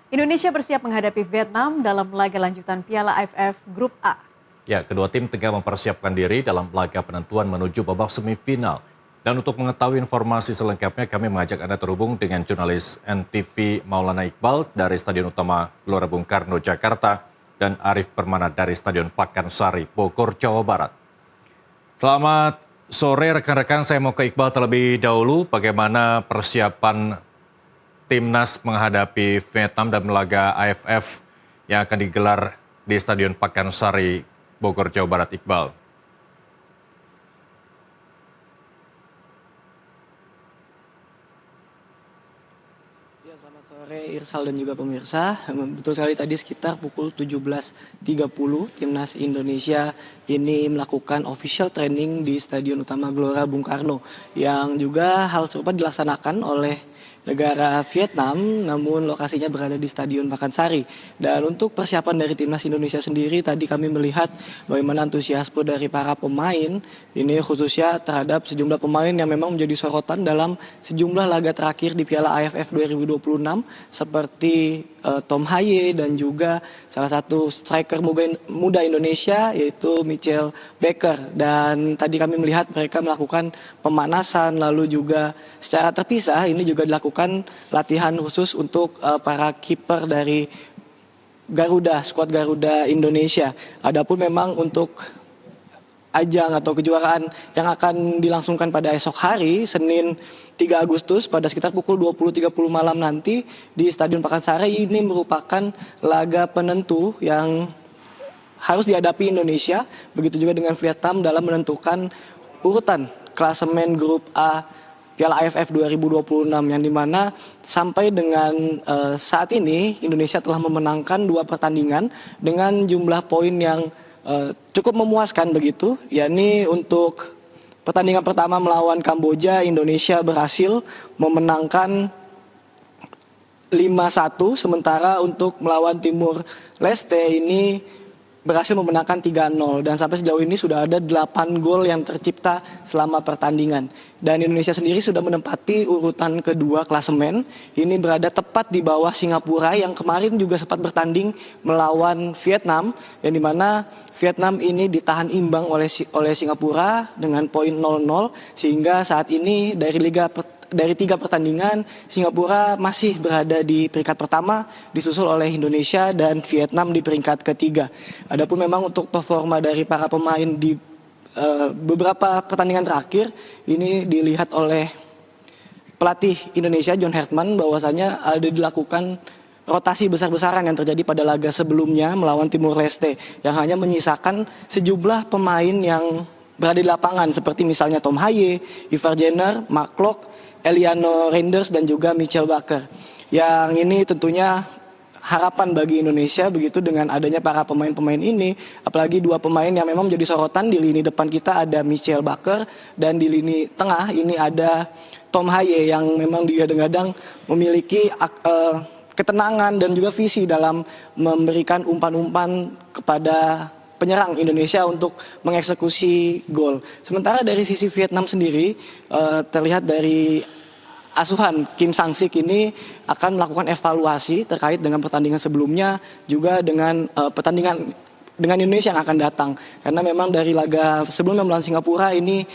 Indonesia bersiap menghadapi Vietnam dalam laga lanjutan Piala AFF Grup A. Ya, kedua tim tengah mempersiapkan diri dalam laga penentuan menuju babak semifinal. Dan untuk mengetahui informasi selengkapnya, kami mengajak Anda terhubung dengan jurnalis NTV Maulana Iqbal dari Stadion Utama Gelora Bung Karno, Jakarta, dan Arif Permana dari Stadion Pakansari, Bogor, Jawa Barat. Selamat sore rekan-rekan, saya mau ke Iqbal terlebih dahulu. Bagaimana persiapan Timnas menghadapi Vietnam dan laga AFF yang akan digelar di Stadion Pakansari, Bogor, Jawa Barat, Iqbal? Ya, selamat sore Irsal dan juga pemirsa. Betul sekali tadi sekitar pukul 17.30 Timnas Indonesia ini melakukan official training di Stadion Utama Gelora Bung Karno. Yang juga hal serupa dilaksanakan oleh negara Vietnam, namun lokasinya berada di Stadion Pakansari. Dan untuk persiapan dari Timnas Indonesia sendiri, tadi kami melihat bagaimana antusiasme dari para pemain, ini khususnya terhadap sejumlah pemain yang memang menjadi sorotan dalam sejumlah laga terakhir di Piala AFF 2026, seperti Tom Haye dan juga salah satu striker muda Indonesia yaitu Michel Baker. Dan tadi kami melihat mereka melakukan pemanasan, lalu juga secara terpisah ini juga dilakukan latihan khusus untuk para kiper dari skuad Garuda Indonesia. Adapun memang untuk ajang atau kejuaraan yang akan dilangsungkan pada esok hari, Senin 3 Agustus pada sekitar pukul 20.30 malam nanti di Stadion Pakansari, ini merupakan laga penentu yang harus dihadapi Indonesia, begitu juga dengan Vietnam dalam menentukan urutan klasemen grup A Piala AFF 2026, yang dimana sampai dengan saat ini Indonesia telah memenangkan 2 pertandingan dengan jumlah poin yang cukup memuaskan begitu, yakni untuk pertandingan pertama melawan Kamboja, Indonesia berhasil memenangkan 5-1, sementara untuk melawan Timur Leste ini berhasil memenangkan 3-0, dan sampai sejauh ini sudah ada 8 gol yang tercipta selama pertandingan. Dan Indonesia sendiri sudah menempati urutan kedua klasemen, ini berada tepat di bawah Singapura yang kemarin juga sempat bertanding melawan Vietnam, yang dimana Vietnam ini ditahan imbang oleh Singapura dengan poin 0-0, sehingga saat ini dari 3 pertandingan, Singapura masih berada di peringkat pertama, disusul oleh Indonesia dan Vietnam di peringkat ketiga. Adapun memang untuk performa dari para pemain di beberapa pertandingan terakhir, ini dilihat oleh pelatih Indonesia John Hertman bahwasanya ada dilakukan rotasi besar-besaran yang terjadi pada laga sebelumnya melawan Timur Leste, yang hanya menyisakan sejumlah pemain yang berada di lapangan seperti misalnya Tom Haye, Ivar Jenner, Mark Klok, Eliano Reinders dan juga Michel Baker. Yang ini tentunya harapan bagi Indonesia begitu dengan adanya para pemain-pemain ini, apalagi 2 pemain yang memang menjadi sorotan. Di lini depan kita ada Michel Baker dan di lini tengah ini ada Tom Haye yang memang digadang-gadang memiliki ketenangan dan juga visi dalam memberikan umpan-umpan kepada penyerang Indonesia untuk mengeksekusi gol. Sementara dari sisi Vietnam sendiri, terlihat dari asuhan Kim Sang-sik ini akan melakukan evaluasi terkait dengan pertandingan sebelumnya, juga dengan pertandingan dengan Indonesia yang akan datang. Karena memang dari laga sebelumnya melawan Singapura ini,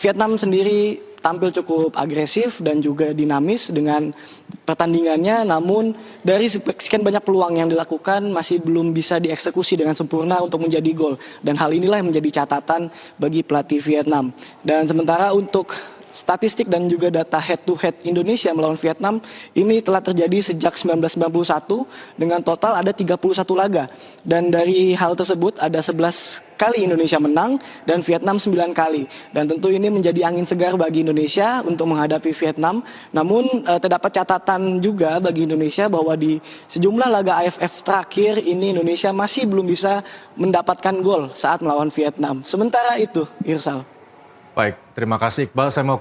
Vietnam sendiri tampil cukup agresif dan juga dinamis dengan pertandingannya, namun dari sekian banyak peluang yang dilakukan masih belum bisa dieksekusi dengan sempurna untuk menjadi gol, dan hal inilah yang menjadi catatan bagi pelatih Vietnam. Dan sementara untuk statistik dan juga data head to head Indonesia melawan Vietnam ini telah terjadi sejak 1991 dengan total ada 31 laga, dan dari hal tersebut ada 11 kali Indonesia menang dan Vietnam 9 kali, dan tentu ini menjadi angin segar bagi Indonesia untuk menghadapi Vietnam. Namun terdapat catatan juga bagi Indonesia bahwa di sejumlah laga AFF terakhir ini Indonesia masih belum bisa mendapatkan gol saat melawan Vietnam. Sementara itu, Irsal. Baik, terima kasih Iqbal. Saya mau